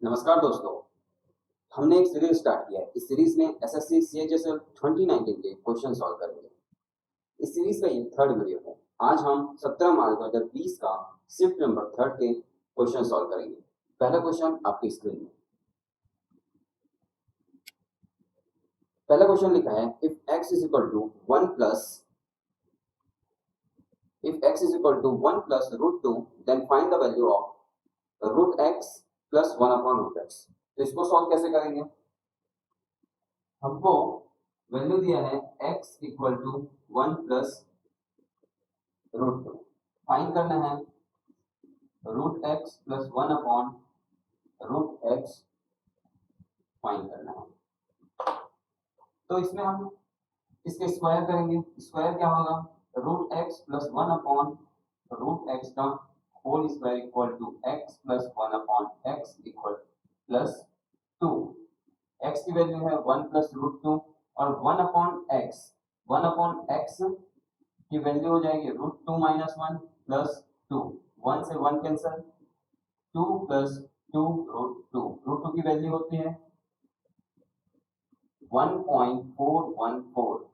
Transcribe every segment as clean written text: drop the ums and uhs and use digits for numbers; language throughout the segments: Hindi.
नमस्कार दोस्तों, हमने एक सीरीज स्टार्ट किया है। इस सीरीज में एसएससी सीएचएसएल 2019 के क्वेश्चन सॉल्व करेंगे। इस सीरीज का ये थर्ड वीडियो है। आज हम 17 मार्च 2020 का शिफ्ट नंबर थर्ड के क्वेश्चन सॉल्व करेंगे। पहला क्वेश्चन आपकी स्क्रीन में। पहला क्वेश्चन लिखा है if x is equal to 1 plus root 2 then find the value of root x plus 1 upon root x। तो इसको सॉल्व कैसे करेंगे? हमको वैल्यू दिया है x equal to 1 plus root 2। Find करना है root x plus 1 upon root x find करना है। तो इसमें हम इसके स्क्वायर करेंगे। स्क्वायर क्या होगा? Root x plus 1 upon root x का whole square equal to x plus 1 upon x equal plus 2। x की वैल्यू है 1 प्लस रूट 2 और 1 अपॉन x की वैल्यू हो जाएगी रूट 2 माइनस 1 प्लस 2। 1 से 1 कैंसिल, 2 प्लस 2 रूट 2। रूट 2 की वैल्यू होती है 1.414।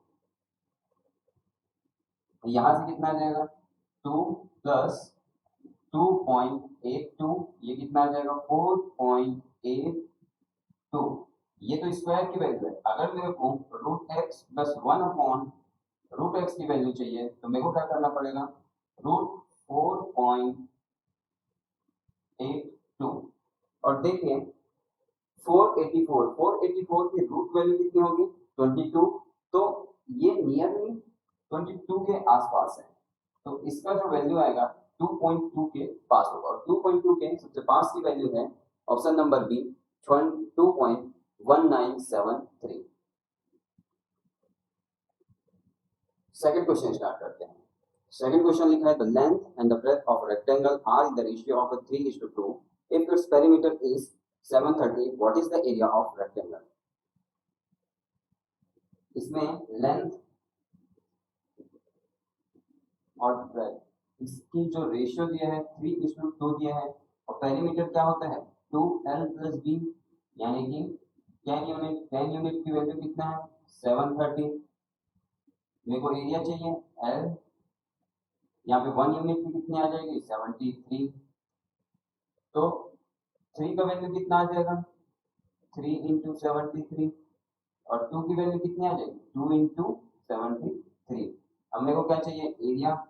यहां से कितना आ जाएगा? 2 प्लस 2.82, ये कितना आ जाएगा? 4.82। ये तो स्क्वायर की वैल्यू है। अगर मेरे को root x plus 1 upon root x की वैल्यू चाहिए तो मेरे को क्या करना पड़ेगा? रूट 4.82। और देखिए 484 की रूट वैल्यू कितनी होगी? 22। तो ये नियरली 22 के आसपास है। तो इसका जो वैल्यू आएगा 2.2 के पास होगा। और 2.2 के सबसे पास की वैल्यू है option number B 2.1973। Second question start करते हैं। सेकंड क्वेश्चन लिखा है the length and the breadth of rectangle are in the ratio of 3:2 if its perimeter is 730 what is the area of rectangle। इसमें लेंथ और ब्रेड्थ इसकी जो रेशियो दिया है 3:2 दिया है और पेरीमीटर क्या होता है 2l प्लस b, यानी कि 10 यूनिट की वैल्यू कितना है 730। मेरे को एरिया चाहिए l, यहाँ पे 1 यूनिट की कितनी आ जाएगी 73। तो 3 का वैल्यू कितना आ जाएगा 3 इंटू 73 और 2 की वैल्यू कितनी आ जाएगी 2 इंटू 73। अब मेरे को क्या चाहिए एरिया।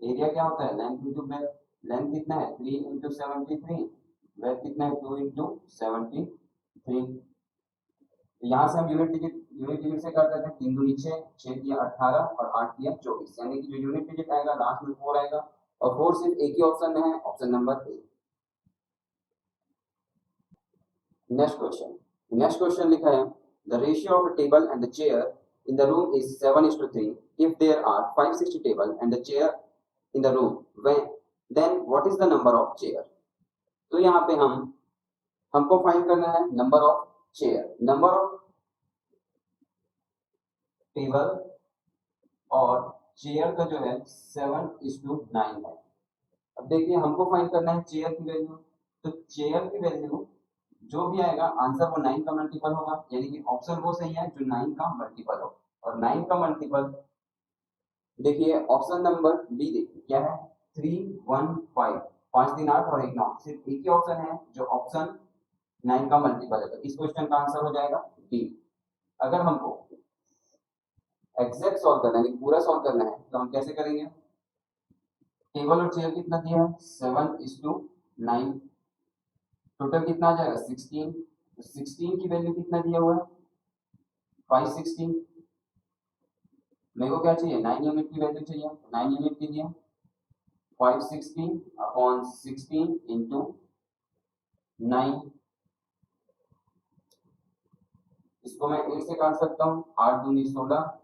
एरिया क्या होता है लेंथ इंटू ब्रेड्थ। लेंथ कितना है 3 इंटू 73, ब्रेड्थ कितना है 2 इंटू 73। तो यहाँ से हम यूनिट डिजिट से कर देते हैं। 3 दूनी 6, 6 दिया 18 और 8 दिया 24, यानी कि जो यूनिट डिजिट आएगा लास्ट में 4 आएगा और 4 सिर्फ एक ही ऑप्शन में है, option number A. Next question लिखा है the ratio of table and the chair in the room is 7:3 if there are 560 table and the chair in the room then what is the number of chair। तो यहाँ पे हमको फाइंड करना है number of chair. Number of table और चेयर का जो है 7:9 है। अब देखिए हमको फाइंड करना है चेयर की वैल्यू। तो चेयर की वैल्यू जो भी आएगा आंसर वो 9 का मल्टीपल होगा, यानी कि ऑप्शन वो सही है जो 9 का मल्टीपल हो। और 9 का मल्टीपल देखिए ऑप्शन नंबर बी, देखिए क्या है 315, 5 3 8 और 1 9, सिर्फ एक ही ऑप्शन है जो ऑप्शन 9 का मल्टीपल है। तो इस क्वेश्चन का आंसर हो जाएगा बी। अगर हमको एग्जैक्ट सॉल्व करना है, पूरा सॉल्व करना है, तो हम कैसे करेंगे? टेबल और चेयर कितना दिया है 7:9, टोटल कितना आ जाएगा 16। तो 16 की वैल्यू कितना दिया हुआ है 560। मेरे को क्या चाहिए 9 यूनिट की वैल्यू चाहिए। 9 यूनिट के लिए 560 अपॉन 16 इंटू 9। इसको मैं 8 से काट सकता हूँ, 8 दूनी 16,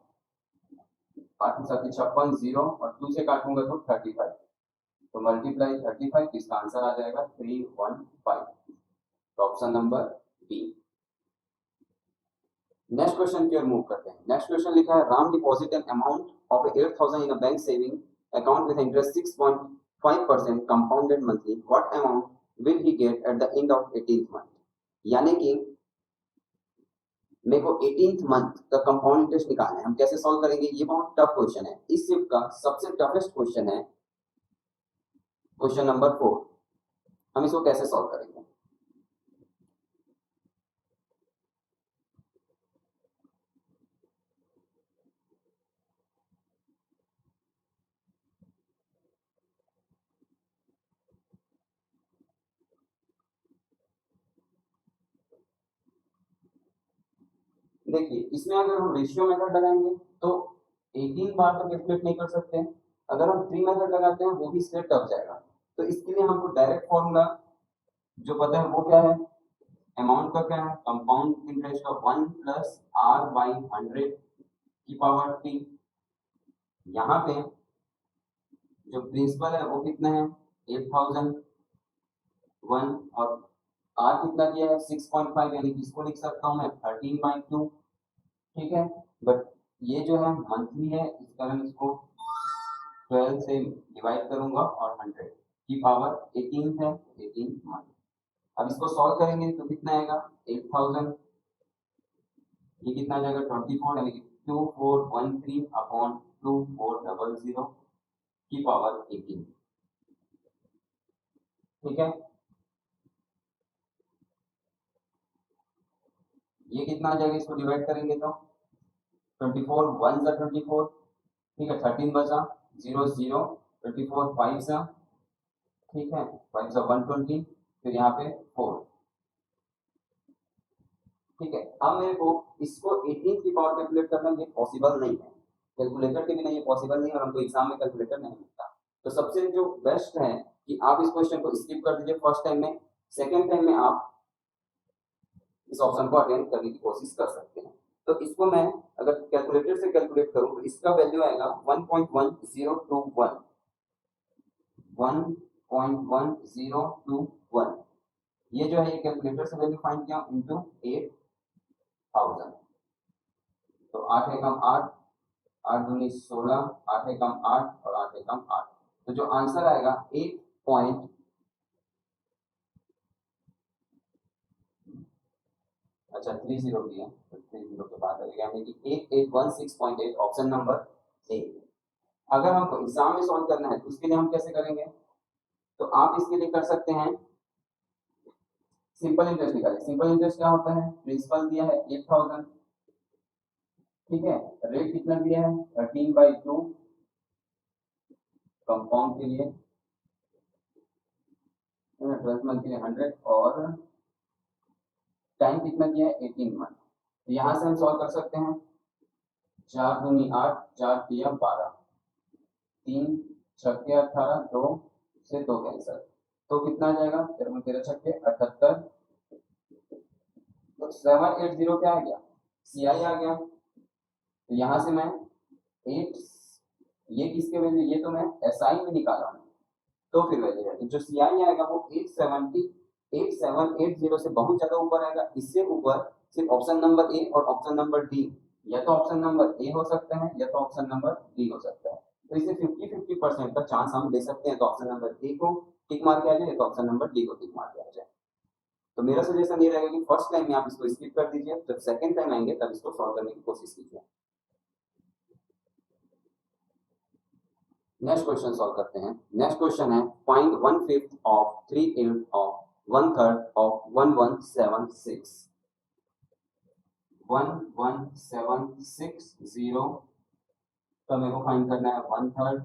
8 7 56 0 और 2 से काटूंगा तो 35। तो मल्टीप्लाई 35, इसका आंसर आ जाएगा 315। तो option number B. Next question की ओर मूव करते हैं। नेक्स्ट क्वेश्चन लिखा है Ram deposit an amount of 8000 in a bank saving account with interest 6.5% compounded monthly. What amount will he get at the end of 18th month। यानी कि मेरे को 18th मंथ का कंपाउंड इंटरेस्ट निकालना है। हम कैसे सॉल्व करेंगे, ये बहुत टफ क्वेश्चन है। इस शिफ्ट का सबसे टफेस्ट क्वेश्चन है क्वेश्चन नंबर 4। हम इसको कैसे सॉल्व करेंगे? देखिए, इसमें अगर हम रेशियो मेथड लगाएंगे तो 18 बार तो कैलकुलेट नहीं कर सकते हैं। अगर हम 3 मेथड लगाते हैं वो भी इससे टफ जाएगा। तो इसके लिए हमको डायरेक्ट फॉर्मूला जो पता है वो क्या है, अमाउंट का क्या है, कंपाउंड इंटरेस्ट का 1 प्लस आर बाई 100 की पावर टी। यहाँ पे जो प्रिंसिपल है वो कितना है 8001 और आर कितना दिया है 6.5, यानी कि इसको लिख सकता हूँ मैं 13/2। ठीक है, बट ये जो है मंथली है, इस कारण इसको 12 से डिवाइड करूंगा और 100 की पावर 18 है, 18 मंथ। अब इसको सॉल्व करेंगे तो कितना आएगा 8000, ये कितना आ जाएगा 24, यानी कि 2413 अपॉन 2400 की पावर 18। ठीक है, ये कितना आ जाएगा, इसको डिवाइड करेंगे तो 24 1 सा 24, ठीक है 13 बचा 0 0, 24 5 सा, ठीक है 5 सा 120, फिर यहाँ पे 4। ठीक है, अब मेरे को इसको 18 की पावर कैलकुलेट करना ये पॉसिबल नहीं है, कैलकुलेटर के बिना ये पॉसिबल नहीं है और हमको एग्जाम में कैलकुलेटर नहीं मिलता। तो सबसे जो बेस्ट है कि आप इस क्वेश्चन को स्किप कर दीजिए फर्स्ट टाइम में, सेकेंड टाइम में आप इस ऑप्शन को अटेंड करने की कोशिश कर सकते हैं। तो इसको मैं अगर कैलकुलेटर से कैलकुलेट करूं तो इसका वैल्यू आएगा 1.1021, 1.1021। ये जो है ये कैलकुलेटर से वैल्यू फाइंड किया इंटू 8000। तो 8 एकम 8, 8 दूनी 16, 8 एकम 8 और 8 एकम 8। तो जो आंसर आएगा 8 पॉइंट, अच्छा 30 की है तो 30 के बाद आएगा, यानी कि 8816.8, ऑप्शन नंबर ए। अगर हमको एग्जाम में सॉल्व करना है तो उसके लिए हम कैसे करेंगे, तो आप इसके लिए कर सकते हैं सिंपल इंटरेस्ट निकालिए। सिंपल इंटरेस्ट क्या होता है, प्रिंसिपल दिया है 8000, ठीक है, रेट कितना दिया है 13/2, कंपाउंड के लिए 12 मंथ के लिए 100 और टाइम कितना दिया है 18 मंथ। तो यहाँ से हम सॉल्व कर सकते हैं 4 दूनी 8, 4 दिया 12, 3 छक्के 18, 2 से 2 कैंसर, तो कितना आ जाएगा 13 13 छक्के 78। तो 780 क्या आ गया, सी आई आ गया। तो यहाँ से मैं 8, ये किसके वैल्यू, ये तो मैं एस आई में निकाला हूँ, तो फिर वैल्यू है तो जो सी आई आएगा वो 8780 से बहुत ज्यादा ऊपर आएगा। इससे ऊपर सिर्फ ऑप्शन नंबर ए और ऑप्शन नंबर डी, या तो ऑप्शन नंबर ए हो सकता है या तो ऑप्शन नंबर डी हो सकता है। तो इसे 50-50% का चांस हम दे सकते हैं, तो ऑप्शन नंबर ए को टिक मार के आ जाए तो ऑप्शन नंबर डी को टिक मार के आ जाए। तो मेरा सजेशन ये रहेगा कि फर्स्ट टाइम में आप इसको स्किप कर दीजिए, जब सेकंड टाइम आएंगे तब इसको सॉल्व करने की कोशिश कीजिए। नेक्स्ट क्वेश्चन सॉल्व करते हैं। नेक्स्ट क्वेश्चन है फाइंड 1/5 ऑफ 3/8 ऑफ 1/3 ऑफ 1176। 11760 तो मेरे को फाइंड करना है 1/3,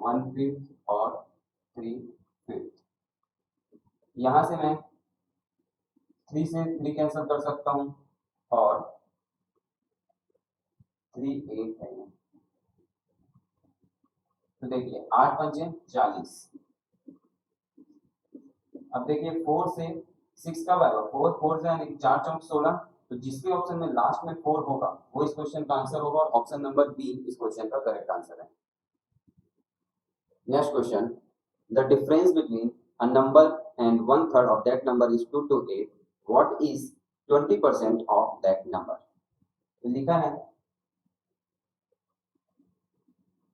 1/5 और 3/5। यहां से मैं 3 से 3 कैंसिल कर सकता हूं और 3/8 है। तो देखिए 8 पंचे 40। अब देखिए 4 से 6 कब आएगा, 4 से यानी 4 चौक 16। तो जिसके ऑप्शन में लास्ट में 4 होगा वो इस क्वेश्चन का आंसर होगा और ऑप्शन नंबर बी इस क्वेश्चन का करेक्ट आंसर है। Next question, the difference between a number and 1/3 of that number is 2 to 8, what is 20% of that number. तो लिखा है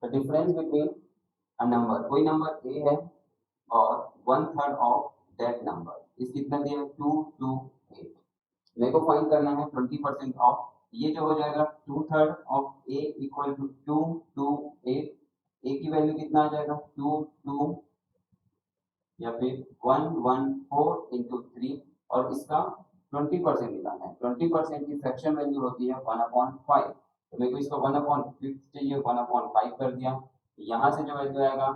the difference between a number, कोई नंबर ए है और 1/3 ऑफ दैट नंबर इस कितना दिया 228। मेरे को फाइंड करना है 20% ऑफ, ये जो हो जाएगा 2/3 ऑफ ए इक्वल टू 228। ए की वैल्यू कितना आ जाएगा 22 या फिर 114 इंटू 3 और इसका 20% निकालना है। 20% की फ्रैक्शन वैल्यू होती है 1/5, तो मेरे को इसको 1/5 चाहिए, 1/5 कर दिया। यहाँ से जो वैल्यू आएगा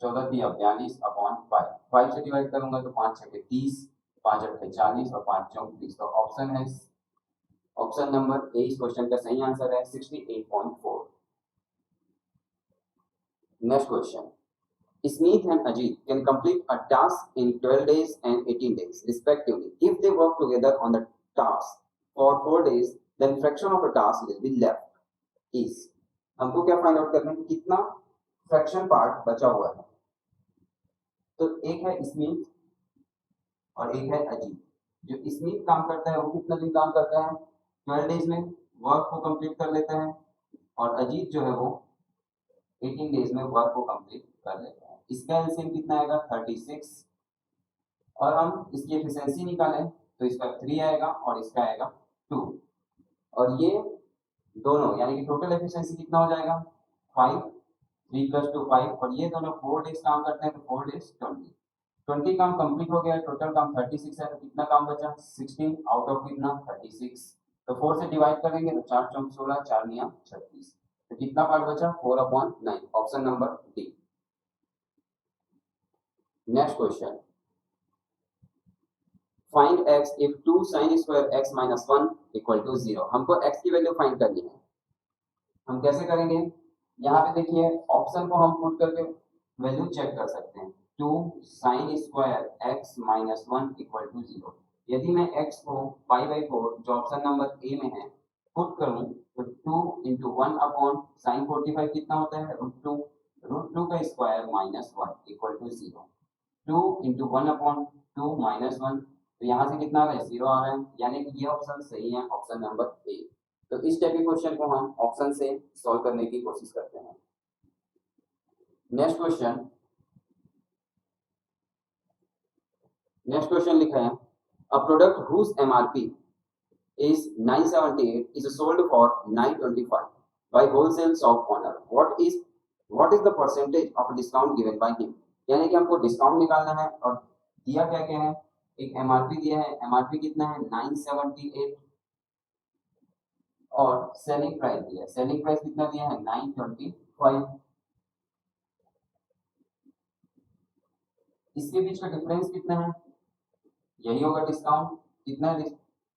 14 दिया 42/5, 5 से डिवाइड करूंगा तो 5 छके 30, 5 अट्ठे 40 और 5 चौक 30। तो ऑप्शन है ऑप्शन नंबर ए इस क्वेश्चन का सही आंसर है 68.4। Next question, Smith and Ajit can complete a task in 12 days and 18 days respectively. If they work together on the task for 4 days, then fraction of a task will be left is। हमको क्या फाइंड आउट करना है कितना फ्रैक्शन पार्ट बचा हुआ है। तो एक है स्मिथ और एक है अजीत। जो स्मिथ काम करता है वो कितना दिन काम करता है 12 डेज में वर्क को कंप्लीट कर लेता है, और अजीत जो है वो 18 डेज में वर्क को कंप्लीट कर लेता है। इसका एलसीएम कितना आएगा 36, और हम इसकी एफिशिएंसी निकालें तो इसका 3 आएगा और इसका आएगा 2, और ये दोनों यानी कि टोटल एफिशिएंसी कितना हो जाएगा 5, 3 + 2 5, और ये दोनों 4 डेज काम करते हैं तो 4 डेज 20 काम कंप्लीट हो गया, टोटल काम 36 है, तो कितना काम बचा 16 आउट ऑफ कितना 36। तो 4 से डिवाइड करेंगे तो 4 चौक 16, 4 9 36, तो कितना पार्ट बचा 4/9, option number D. Next question, find x if 2 sin square x minus 1 equal to 0। हमको x की वैल्यू फाइंड करनी है। हम कैसे करेंगे, यहाँ पे देखिए ऑप्शन को हम पुट करके वैल्यू चेक कर सकते हैं। 2 sin square x minus 1 equal to 0। यदि मैं x को π/4 जो ऑप्शन नंबर ए में है पुट करूं तो 2 × 1/sin 45 कितना होता है √2, √2 का स्क्वायर -1 इक्वल टू 0। 2 × 1/2 -1, तो यहाँ से कितना आ रहा है 0 आ रहा है, यानी कि ये ऑप्शन सही है, ऑप्शन नंबर ए। तो इस टाइप के क्वेश्चन को हम ऑप्शन से सॉल्व करने की कोशिश करते हैं। नेक्स्ट क्वेश्चन लिखा है, a product whose MRP is 978 is sold for 925 by wholesale shop owner. What is the percentage of discount given by him। यानी कि हमको डिस्काउंट निकालना है, और दिया क्या क्या है, एक एमआरपी दिया है, एमआरपी कितना है 978, और सेलिंग प्राइस दिया है, सेलिंग प्राइस कितना दिया है 925। इसके बीच का डिफरेंस कितना है, यही होगा डिस्काउंट, कितना है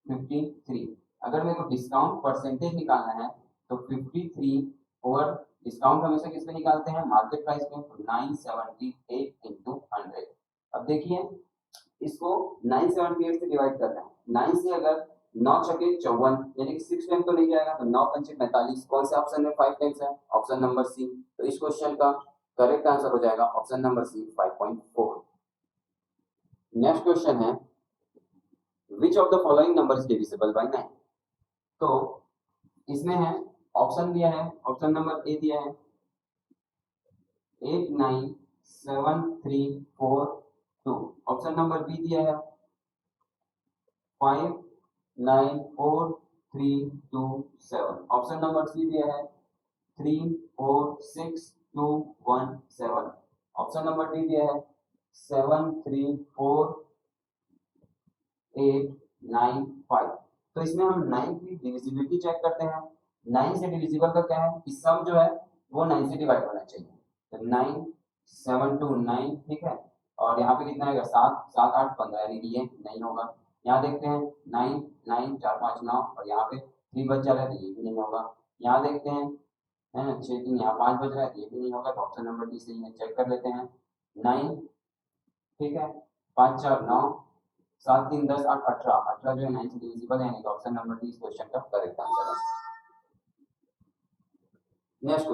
53। अगर मेरे को डिस्काउंट परसेंटेज निकालना है तो 53 ओवर डिस्काउंट हमेशा किस पे निकालते हैं मार्केट प्राइस पे, तो 978 × 100। अब देखिए इसको 978 से डिवाइड करना है, 9 से अगर 9 छके 54 यानी कि 6 टाइम तो नहीं जाएगा, तो 9 पंचे 45, कौन से ऑप्शन में 5 टाइम्स है, ऑप्शन नंबर सी। तो इस क्वेश्चन का करेक्ट आंसर हो जाएगा option number C 5.4। Next question है, Which of the following number is divisible by 9। तो इसमें है ऑप्शन दिया है, ऑप्शन नंबर ए दिया है 89734 ऑप्शन नंबर बी दिया है 59432 ऑप्शन नंबर सी दिया है 346217 ऑप्शन नंबर डी दिया है 73485। तो इसमें हम 9 की डिविजिबिलिटी चेक करते हैं। 9 से डिविजिबल का क्या है कि सम जो है वो 9 से डिवाइड होना चाहिए, तो 9 7 2 9, ठीक है, और यहाँ पे कितना आएगा 7 7 8 15, यानी कि ये नहीं होगा। यहाँ देखते हैं 9 9 4 5 9, और यहाँ पे 3 बच जा रहा है तो ये भी नहीं होगा। यहाँ देखते हैं है ना 6 3, यहाँ 5 बच रहा है तो ये भी नहीं होगा, तो ऑप्शन नंबर डी सही है। चेक कर लेते हैं 9, ठीक है, 5 4 9, 7 3 10 8 18, 18 जो है 9 से डिविजिबल है, यानी कि ऑप्शन नंबर डी इस क्वेश्चन का करेक्ट आंसर है। नेक्स्ट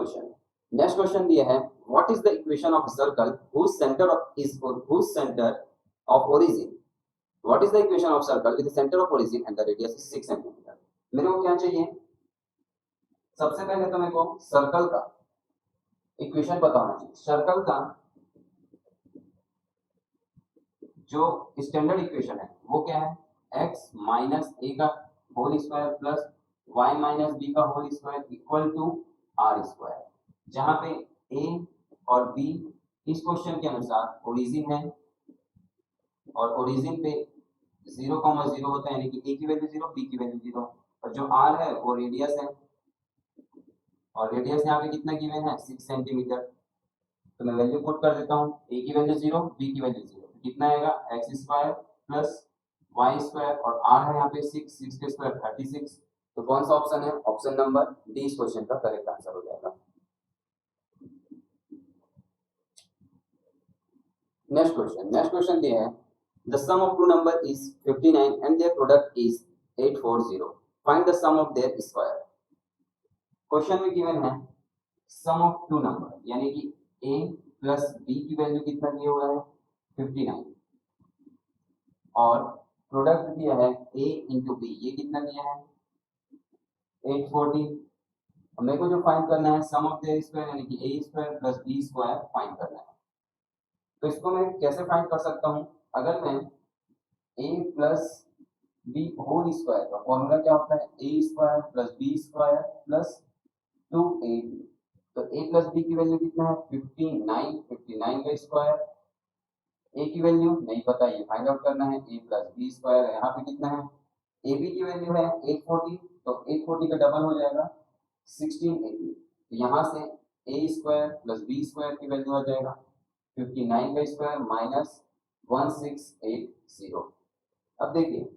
क्वेश्चन दिया है, what is the equation of circle whose center of origin, what is the equation of circle with the center of origin and the radius is 6 cm। मेरे को क्या चाहिए, सबसे पहले तो मेरे को सर्कल का इक्वेशन पता होना चाहिए। सर्कल का जो स्टैंडर्ड इक्वेशन है वो क्या है, x माइनस ए का whole square plus y minus B का whole square equal to R square, जहां पे a और b इस क्वेश्चन के अनुसार ओरिजिन है और ओरिजिन पे 0,0 होता है, यानी कि a की वैल्यू 0, b की वैल्यू 0, और जो r है वो रेडियस है और रेडियस यहाँ पे कितना गिवन है 6 सेंटीमीटर। तो मैं वैल्यू पुट कर देता हूँ, a की वैल्यू 0, b की वैल्यू 0, कितना आएगा x square plus y square और r है यहाँ पे 6 के स्क्वायर 36। तो कौन सा ऑप्शन है, ऑप्शन नंबर डी इस क्वेश्चन का करेक्ट आंसर हो जाएगा। नेक्स्ट क्वेश्चन दिया है the sum of two number is 59 and their product is 840, find the sum of their square। Question में गिवन है सम ऑफ टू नंबर, यानी कि a प्लस b की वैल्यू कितना दिया हुआ है 59 और प्रोडक्ट दिया है a इंटू बी, ये कितना दिया है 840। मेरे को जो फाइंड करना है सम ऑफ देयर स्क्वायर, यानी कि a square plus b square find करना है। तो इसको मैं कैसे फाइंड कर सकता हूँ, अगर मैं a plus B whole square का फॉर्मूला क्या होता है a square plus b square plus 2ab, तो a प्लस b की वैल्यू कितना है 59 का स्क्वायर, a की वैल्यू नहीं पता, ये फाइंड आउट करना है a प्लस b स्क्वायर, यहाँ पे कितना है ab की वैल्यू है 840, तो 840 का डबल हो जाएगा 1680, यहाँ से a square plus b square की वैल्यू आ जाएगा 59 का स्क्वायर माइनस 1680। अब देखिए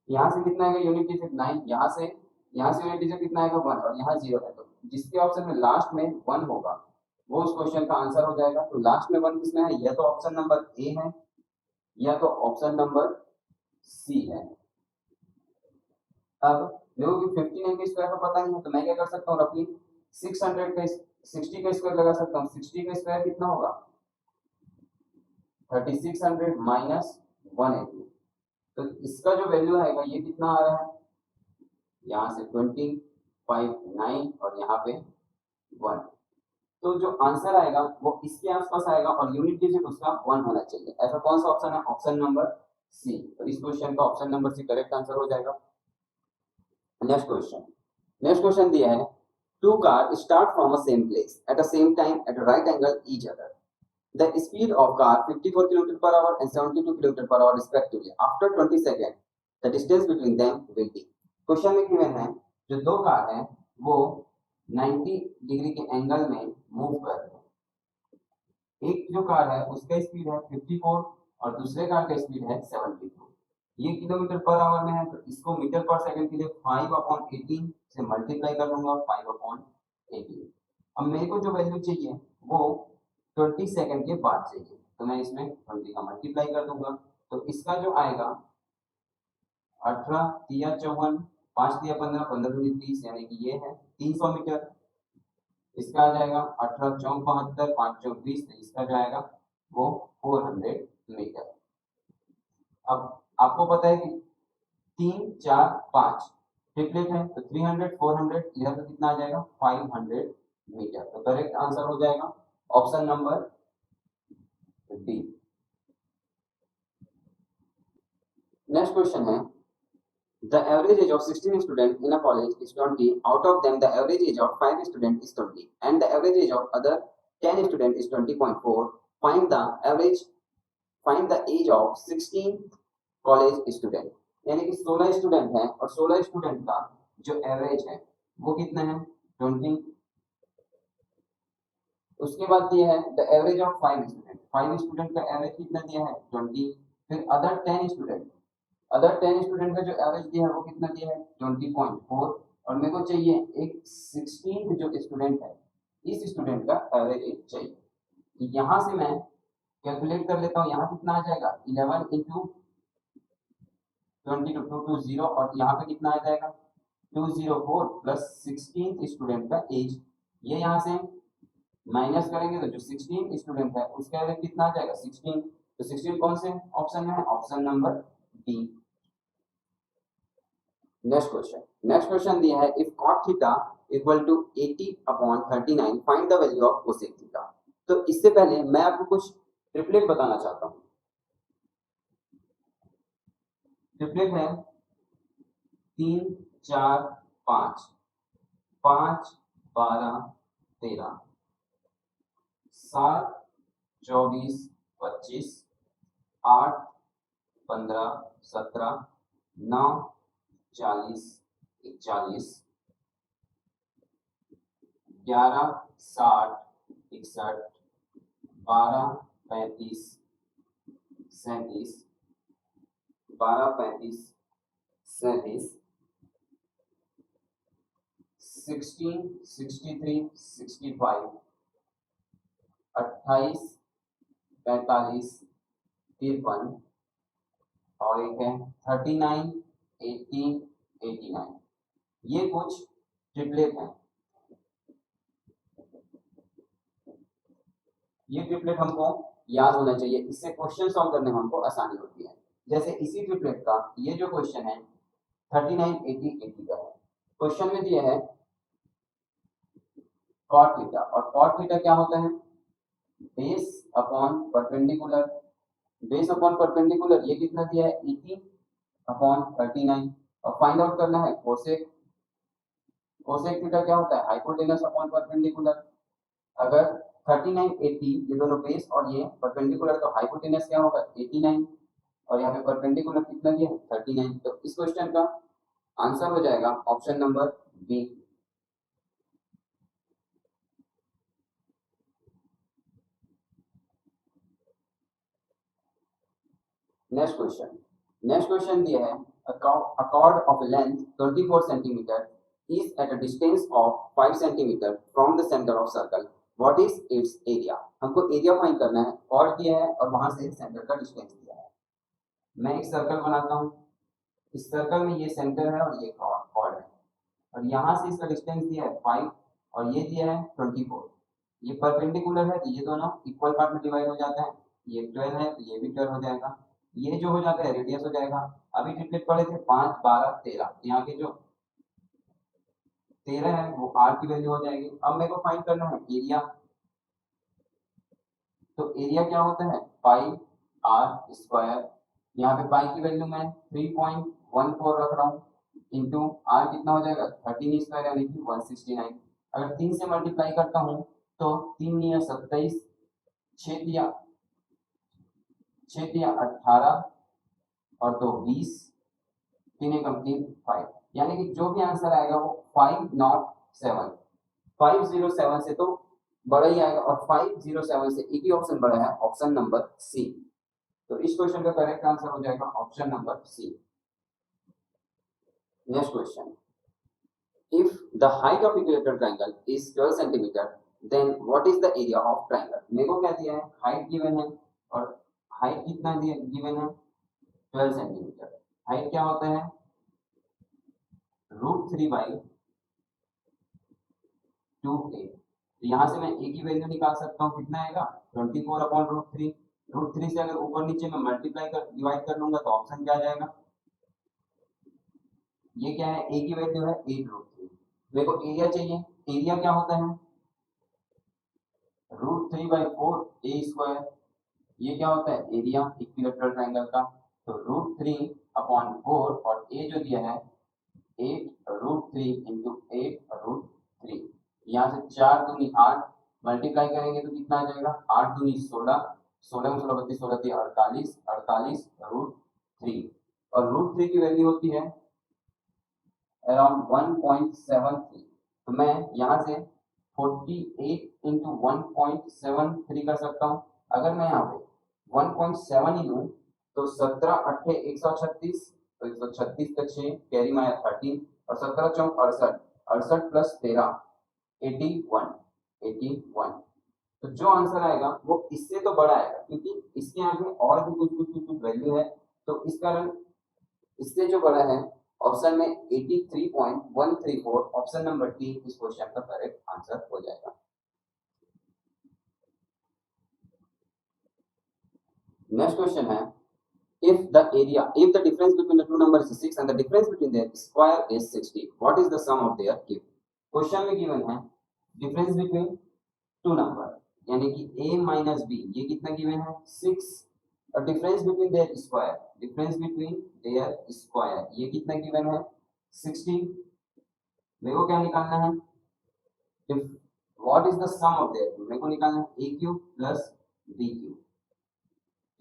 यहाँ से कितना आएगा यूनिट डिजिट 9, यहाँ से यूनिट डिजिट कितना आएगा 1 और यहाँ 0 है, तो जिसके ऑप्शन में लास्ट में 1 होगा वो उस क्वेश्चन का आंसर हो जाएगा। तो लास्ट में 1 किसमें है, या तो ऑप्शन नंबर ए है या तो ऑप्शन नंबर सी है। अब लोगों की 59 के स्क्वायर का पता नहीं है, तो मैं क्या कर सकता हूँ रफली 60 का स्क्वायर लगा सकता हूँ। 60 का स्क्वायर कितना होगा 3600 माइनस 180, तो इसका जो वैल्यू आएगा ये कितना आ रहा है, यहाँ से 259 और यहाँ पे 1, तो जो आंसर आएगा वो इसके आसपास आएगा और यूनिट डिजिट उसका 1 होना चाहिए। ऐसा कौन सा ऑप्शन है, ऑप्शन नंबर सी। तो इस क्वेश्चन का option number C correct answer हो जाएगा। नेक्स्ट क्वेश्चन दिया है two car start from a same place at a same time at a right angle each other, the speed of car 54 km per hour and 72 km per hour respectively, after 20 seconds the distance between them will be। Question में गिवन है जो दो कार हैं वो 90 डिग्री के एंगल में मूव कर रहे हैं, एक जो कार है उसका स्पीड है 54 और दूसरे कार का स्पीड है 72, ये किलोमीटर पर आवर में है, तो इसको मीटर पर सेकंड के लिए 5/18 से मल्टीप्लाई कर लूंगा 5/18। अब मेरे को जो वैल्यू चाहिए वो 20 सेकंड के बाद चाहिए, तो मैं इसमें 20 का मल्टीप्लाई कर दूंगा, तो इसका जो आएगा 18 तिया 54 5 तिया 15 15 दूनी 30, यानी कि ये है 300 मीटर। इसका आ जाएगा 18 चौक 72 5 चौक 20, तो इसका जो आएगा वो 400 मीटर। अब आपको पता है कि 3 4 5 ट्रिपलेट है, तो 300 400 इधर तो कितना आ जाएगा 500 मीटर। तो करेक्ट आंसर हो जाएगा option number D. Next question है the average age of 16 students in a college is 20, out of them the average age of 5 students is 20 and the average age of other 10 students is 20.4, find the age of 16 college student, यानी कि 16 स्टूडेंट हैं और 16 स्टूडेंट का जो एवरेज है वो कितना है 20। उसके बाद दिया है द एवरेज ऑफ 5 स्टूडेंट का एवरेज कितना दिया है 20। फिर अदर 10 स्टूडेंट का जो एवरेज दिया है वो कितना दिया है 20.4 और मेरे को चाहिए एक 16 जो स्टूडेंट है इस स्टूडेंट का एवरेज चाहिए। तो यहाँ से मैं कैलकुलेट कर लेता हूँ, यहाँ कितना आ जाएगा 11 इंटू 20 to 0 और यहाँ पे कितना आ जाएगा 204 प्लस 16 स्टूडेंट का एज, ये यहाँ से माइनस करेंगे तो जो 16 स्टूडेंट है उसका एवरेज कितना आ जाएगा 16, तो 16 कौन से ऑप्शन में है option number D. Next question दिया है if cot theta equal to 80/39 find the value of cosec theta. तो इससे पहले मैं आपको कुछ ट्रिपलेट बताना चाहता हूँ। ट्रिपलेट है 3 4 5, 5 12 13, 7 24 25, 8 15 17, 9 40 41, 11 60 61, 12 35 37, 12 35 37, 16 63 65, 28 45 53, और एक है 39 18 89। ये कुछ ट्रिपलेट हैं। ये ट्रिपलेट हमको याद होना चाहिए, इससे क्वेश्चन सॉल्व करने में हमको आसानी होती है। जैसे इसी ट्रिपलेट का ये जो क्वेश्चन है 39 80 80 का है। क्वेश्चन में दिया है कॉट थीटा, और कॉट थीटा क्या होता है? Base upon perpendicular. Base upon perpendicular ये कितना दिया है? 80 अपॉन 39, और फाइंड आउट करना है कोसेक। कोसेक थीटा क्या होता है? Hypotenuse upon perpendicular. अगर 39 80 ये दोनों बेस और ये परपेंडिकुलर, तो हाइपोटेनस क्या होगा? 89, और यहाँ पे परपेंडिकुलर कितना दिया है? 39। तो इस क्वेश्चन का आंसर हो जाएगा option number B. Next question दिया है a chord of length 24 cm is at a distance of 5 cm from the center of circle. What is its area? हमको एरिया फाइंड करना है। कॉर्ड दिया है और वहां से सेंटर का डिस्टेंस दिया है। मैं एक सर्कल बनाता हूँ, इस सर्कल में ये सेंटर है और ये कॉर्ड है, और यहाँ से इसका डिस्टेंस दिया है 5 और ये दिया है 24। ये परपेंडिकुलर है तो ये दोनों इक्वल पार्ट में डिवाइड हो जाता है। ये 12 है तो ये भी 12 हो जाएगा। ये जो हो जाता है रेडियस हो जाएगा। अभी ट्रिपलेट पढ़े थे 5 12 13, यहाँ के जो 13 है वो आर की वैल्यू हो जाएगी। अब मेरे को फाइंड करना है एरिया। तो एरिया क्या होता है? पाई आर स्क्वायर। यहाँ पे पाई की वैल्यू मैं 3.14 रख रहा हूँ, इंटू आर कितना हो जाएगा? 13 स्क्वायर यानी कि 169। अगर 3 से मल्टीप्लाई करता हूँ तो 3 या 27, 6 दिया 18 और 2 20, 3 एकम 3 5, यानी कि जो भी आंसर आएगा वो 507 507 से तो बड़ा ही आएगा, और 507 से एक ही ऑप्शन बड़ा है, ऑप्शन नंबर सी। तो इस क्वेश्चन का करेक्ट आंसर हो जाएगा option number C. Next question, if the height of equilateral triangle is 12 cm then what is the area of triangle? मेरे को क्या दिया है? हाइट गिवन है, और हाइट कितना दिया गिवन है? 12 सेंटीमीटर। हाइट क्या होता है? √3/2a। तो यहाँ से मैं a की वैल्यू निकाल सकता हूँ, कितना आएगा? 24 अपॉन √3। √3 से अगर ऊपर नीचे में मल्टीप्लाई कर डिवाइड कर लूंगा तो ऑप्शन क्या आ जाएगा? ये क्या है? a की वैल्यू है 8√3। मेरे को एरिया चाहिए। एरिया क्या होता है? √3/4 a स्क्वायर। ये क्या होता है? एरिया इक्विलेटरल ट्रायंगल का। तो √3/4 और a जो दिया है 8√3 इंटू 8√3। यहाँ से 4 दूनी 8 मल्टीप्लाई करेंगे तो कितना आ जाएगा? 8 दूनी 16, 16 में 16 32 16 48 48√3, और √3 की वैल्यू होती है अराउंड 1.73। तो मैं यहाँ से 48 इंटू 1.73 कर सकता हूँ। अगर मैं यहाँ पे 1.7 ही लूँ तो 17 8 136, तो 136 का 6 कैरी माया 13, और 17 चौक 68, 68 प्लस 13 81। तो जो आंसर आएगा वो इससे तो बड़ा आएगा, क्योंकि इसके आगे और भी कुछ वैल्यू है, तो इस कारण इससे जो बड़ा है ऑप्शन में 83.134, ऑप्शन नंबर डी इस क्वेश्चन का करेक्ट आंसर हो जाएगा। नेक्स्ट क्वेश्चन है, if the difference between the two numbers is 6 and the difference between their square is 60, what is the sum of their cube? Question में गिवन है डिफरेंस बिटवीन टू नंबर, यानी कि a माइनस b, ये कितना गिवन है? 6, और difference between their square, difference between their square ये कितना गिवन है 16। मेरे को क्या निकालना है, what is the sum of their, मेरे को निकालना है a cube plus b cube.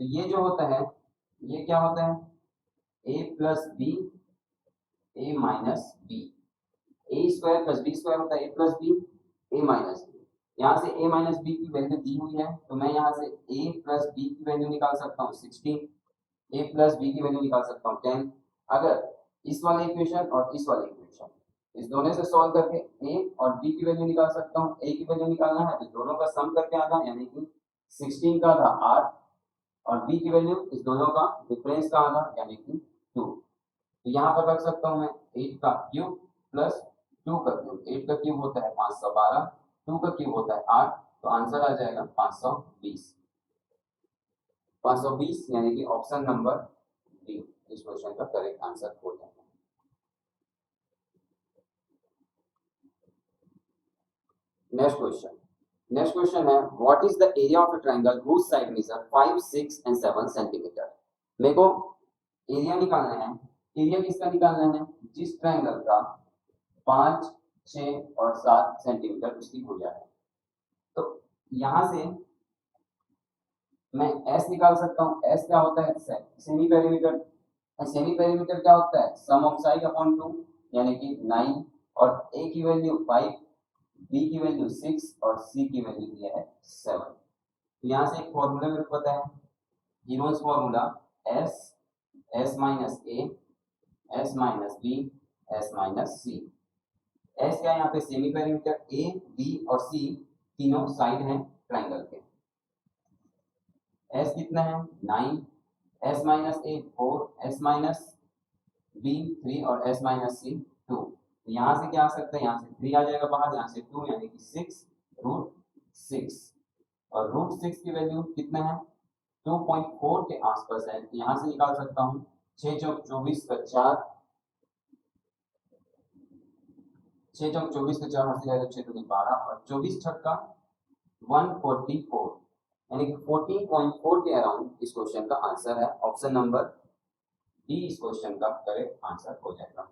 तो ये जो होता है ये क्या होता है a plus b a minus b, a square plus b square होता है a plus b a minus b. यहाँ से a माइनस बी की वैल्यू दी हुई है तो मैं यहाँ से a प्लस बी की वैल्यू निकाल सकता हूँ 16, a प्लस बी की वैल्यू निकाल सकता हूँ 10। अगर इस वाले इक्वेशन और इस वाले इक्वेशन इस दोनों से सॉल्व करके a और b की वैल्यू निकाल सकता हूँ। a की वैल्यू निकालना है तो दोनों का सम करके आधा यानी कि 16 का आधा 8 और b की वैल्यू इस दोनों का डिफरेंस का आधा यानी कि 2। तो यहाँ पर रख सकता हूँ मैं 8 का क्यूब प्लस 2 का क्यूब। 8 का क्यूब होता है 512, 2 का क्यूब होता है 8, तो आंसर आ जाएगा 520। 520 यानी कि ऑप्शन नंबर डी इस क्वेश्चन का करेक्ट आंसर हो जाएगा। नेक्स्ट क्वेश्चन, नेक्स्ट क्वेश्चन है what is the area of a triangle whose side measure 5, 6 and 7 centimetre. मेरे को एरिया निकालना है, एरिया किसका निकालना है, जिस ट्रायंगल का 5, 6 और 7 सेंटीमीटर उसकी भुजा है। तो यहां से मैं s निकाल सकता हूँ। s क्या होता है, सेमी पेरीमीटर। सेमी पेरीमीटर क्या होता है, सम ऑफ साइड अपॉन 2 यानी कि 9 और a की वैल्यू 5, b की वैल्यू 6 और c की वैल्यू दिया है 7। तो यहाँ से एक फॉर्मूला मेरे को पता है, heroes formula s s minus a s minus b s minus c। s क्या है यहाँ पे सेमी पेरीमीटर, a b और c तीनों साइड हैं ट्रायंगल के। s कितना है 9, s minus a 4, s minus b 3 और s माइनस c 2। यहाँ से क्या आ सकता है, यहाँ से 3 आ जाएगा बाहर, यहाँ से 2 यानी कि 6 रूट 6 और रूट 6 की वैल्यू कितना है 2.4 के आसपास है। यहाँ से निकाल सकता हूँ 6 चौक 24 का 4, 6 चौक 24 का 4 से जाएगा 6 दूनी 12 और 24 छक्का 144 यानी कि 14.4 के अराउंड इस क्वेश्चन का आंसर है। ऑप्शन नंबर डी इस क्वेश्चन का करेक्ट आंसर हो जाएगा।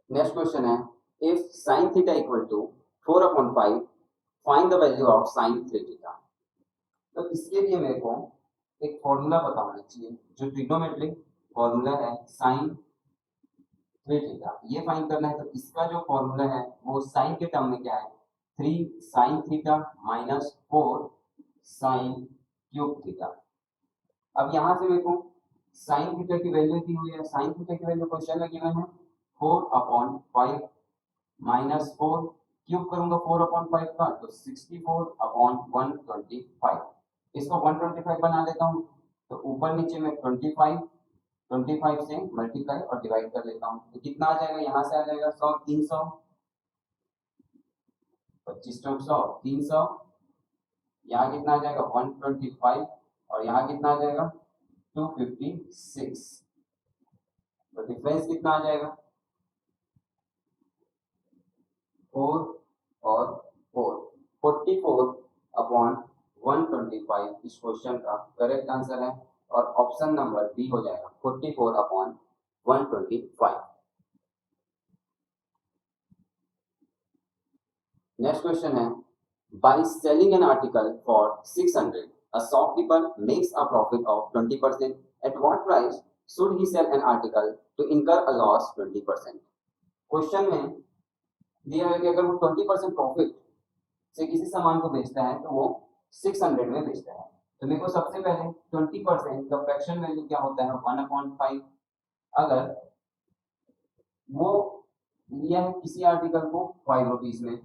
नेक्स्ट क्वेश्चन है if sin theta equal to 4/5 find the value of sin 3 theta. तो इसके लिए मेरे को एक फॉर्मूला पता होना चाहिए जो ट्रिग्नोमेट्रिक फॉर्मूला है sin 3 थीटा, ये फाइंड करना है। तो इसका जो फॉर्मूला है वो साइन के टर्म में क्या है 3 sin theta minus 4 sin cube theta. अब यहाँ से मेरे को sin थीटा की वैल्यू दी हुई है, sin थीटा की वैल्यू क्वेश्चन में गिवन है 4/5 माइनस 4 क्यूब करूंगा 4/5 का तो 64/125। इसको 125 बना देता हूँ तो ऊपर नीचे में 25 से मल्टीप्लाई और डिवाइड कर लेता हूँ तो कितना आ जाएगा, यहाँ से आ जाएगा 100, 300, 25 चौक 100, 300, यहाँ कितना आ जाएगा 125 और यहाँ कितना आ जाएगा 256। तो डिफरेंस कितना आ जाएगा 4 और 4, 44/125 इस क्वेश्चन का करेक्ट आंसर है और ऑप्शन नंबर बी हो जाएगा 44/125। नेक्स्ट क्वेश्चन है by selling an article for 600 a shopkeeper makes a profit of 20%, at what price should he sell an article to incur a loss 20%। Question में दिया है कि अगर वो 20% प्रॉफिट से किसी सामान को बेचता है तो वो 600 में बेचता है। तो मेरे को सबसे पहले 20% का फ्रैक्शन वैल्यू क्या होता है 1/5। अगर वो लिया है किसी आर्टिकल को 5 रुपीज में,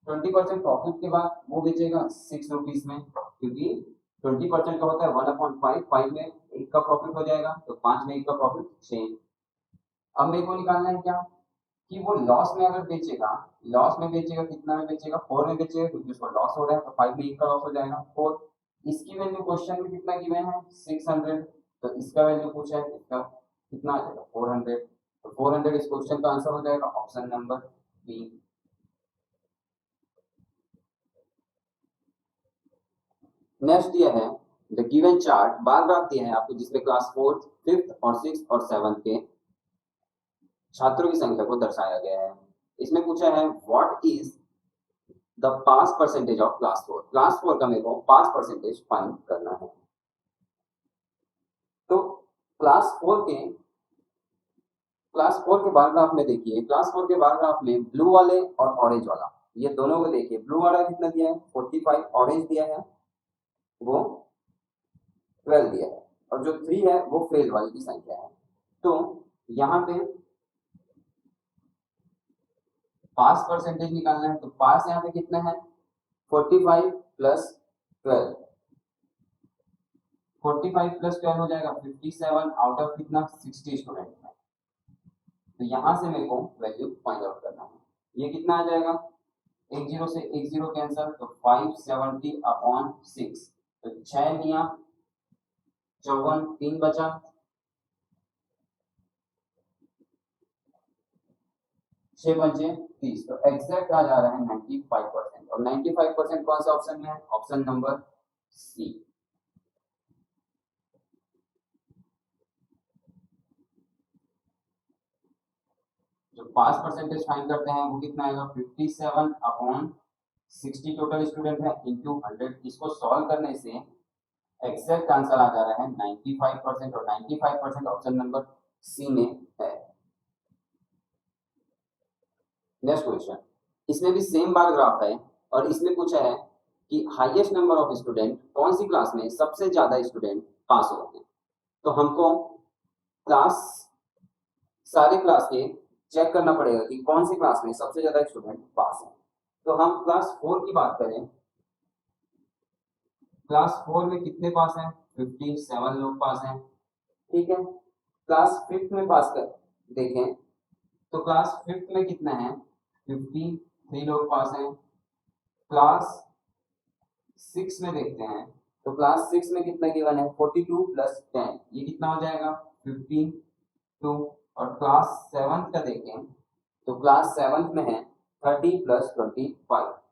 20% प्रॉफिट के बाद वो बेचेगा 6 रुपीज में, क्योंकि 20% का होता है 1/5, 5 में 1 का प्रॉफिट हो जाएगा तो 5 में 1 का प्रॉफिट 6। अब मेरे को निकालना है क्या कि वो लॉस में अगर बेचेगा, लॉस में बेचेगा कितना में बेचेगा 4 में बेचेगा क्योंकि उसको लॉस हो रहा है तो 5 में 1 का लॉस हो जाएगा 4। इसकी वैल्यू क्वेश्चन में कितना गिवन है 600, तो इसका वैल्यू पूछा है इसका कितना आ जाएगा 400। तो 400 इस क्वेश्चन का आंसर हो जाएगा ऑप्शन नंबर बी। नेक्स्ट दिया है the given chart, bar graph दिया है आपको जिसमें क्लास 4th 5th और 6th और 7th के छात्रों की संख्या को दर्शाया गया है। इसमें पूछा है what is the pass percentage of class 4। Class 4 का मेरे को पास परसेंटेज फाइंड करना है। तो क्लास 4 के बार ग्राफ में देखिए, क्लास 4 के बार ग्राफ में ब्लू वाले और ऑरेंज वाला, ये दोनों को देखिए। ब्लू वाला कितना दिया है 45, ऑरेंज दिया है वो 12 दिया है, और जो 3 है वो फेल वाली की संख्या है। तो यहाँ पे पास परसेंटेज निकालना है, तो पास यहाँ पे कितना है 45 प्लस 12, 45 प्लस 12 हो जाएगा 57 आउट ऑफ कितना 60 स्टूडेंट है। तो यहाँ से मेरे को वैल्यू फाइंड आउट करना है। ये कितना आ जाएगा, एक जीरो से एक जीरो कैंसिल, तो 570 अपॉन 6, तो 6 निया 54, 3 बचा, 6 बचे 30, तो एग्जैक्ट आ जा रहा है 95%। और 95% कौन सा ऑप्शन में है, ऑप्शन नंबर सी। जो पास परसेंटेज फाइंड करते हैं वो कितना आएगा 57 अपॉन 60 टोटल स्टूडेंट है इंटू 100। इसको सॉल्व करने से एग्जैक्ट आंसर आ जा रहा है 95%, और 95% ऑप्शन नंबर सी में है। नेक्स्ट क्वेश्चन, इसमें भी सेम बार ग्राफ है और इसमें पूछा है कि हाईएस्ट नंबर ऑफ स्टूडेंट कौन सी क्लास में सबसे ज्यादा स्टूडेंट पास होते हैं। तो हमको क्लास सारे क्लास के चेक करना पड़ेगा कि कौन सी क्लास में सबसे ज्यादा स्टूडेंट पास है। तो हम क्लास 4 की बात करें, क्लास 4 में कितने पास हैं 57 लोग पास हैं, ठीक है। क्लास 5th में पास कर देखें तो क्लास 5th में कितना है 53 लोग पास हैं। क्लास 6 में देखते हैं तो क्लास 6 में कितना गिवन है 42 प्लस 10, ये कितना हो जाएगा 52। और क्लास 7th का देखें तो क्लास 7th में है 30 प्लस 25,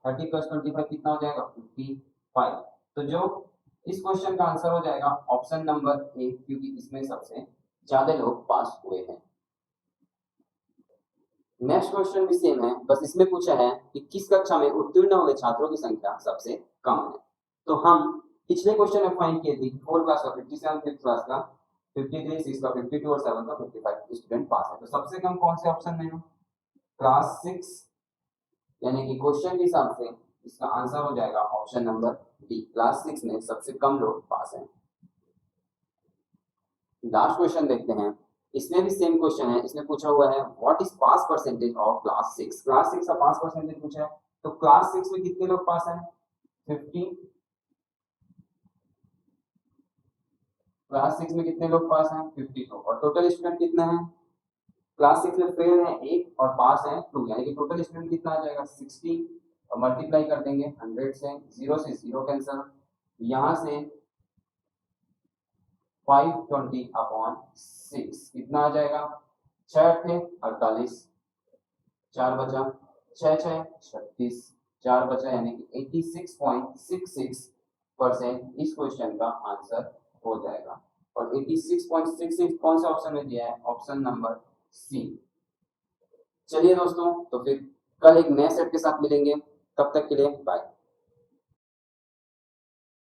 30 प्लस 25 कितना हो जाएगा 55। तो जो इस क्वेश्चन का आंसर हो जाएगा ऑप्शन नंबर ए, क्योंकि इसमें सबसे ज्यादा लोग पास हुए हैं। नेक्स्ट क्वेश्चन भी सेम है, बस इसमें पूछा है कि किस कक्षा में उत्तीर्ण हुए छात्रों की संख्या सबसे कम है। तो हम पिछले क्वेश्चन में फाइंड किए थे 4 क्लास का 57, 5th क्लास का 53, 6 का 52 और 7 का 55 स्टूडेंट पास है। तो सबसे कम कौन से ऑप्शन में है क्लास 6, यानी कि क्वेश्चन के हिसाब से इसका आंसर हो जाएगा ऑप्शन नंबर डी, क्लास 6 में सबसे कम लोग पास हैं। लास्ट क्वेश्चन देखते हैं, इसमें भी सेम क्वेश्चन है। इसमें पूछा हुआ है what is pass percentage of class 6। Class 6 का पास परसेंटेज पूछा है, तो क्लास 6 में कितने लोग पास हैं 50, क्लास 6 में कितने लोग पास हैं 52, और टोटल स्टूडेंट कितना है क्लास 6 में फेल है 1 और पास है 2, यानी कि टोटल स्टूडेंट कितना आ जाएगा 60, और मल्टीप्लाई कर देंगे 100 से, 0 से 0 कैंसिल, यहां से 520 अपॉन 6 कितना आ जाएगा 6 थे 48, 4 बचा, 6 6 36, 4 बचा, यानी कि 86.66% इस क्वेश्चन का आंसर हो जाएगा। और 86.66 कौन सा ऑप्शन में दिया है, ऑप्शन नंबर सी। चलिए दोस्तों, तो फिर कल एक नए सेट के साथ मिलेंगे, तब तक के लिए बाय।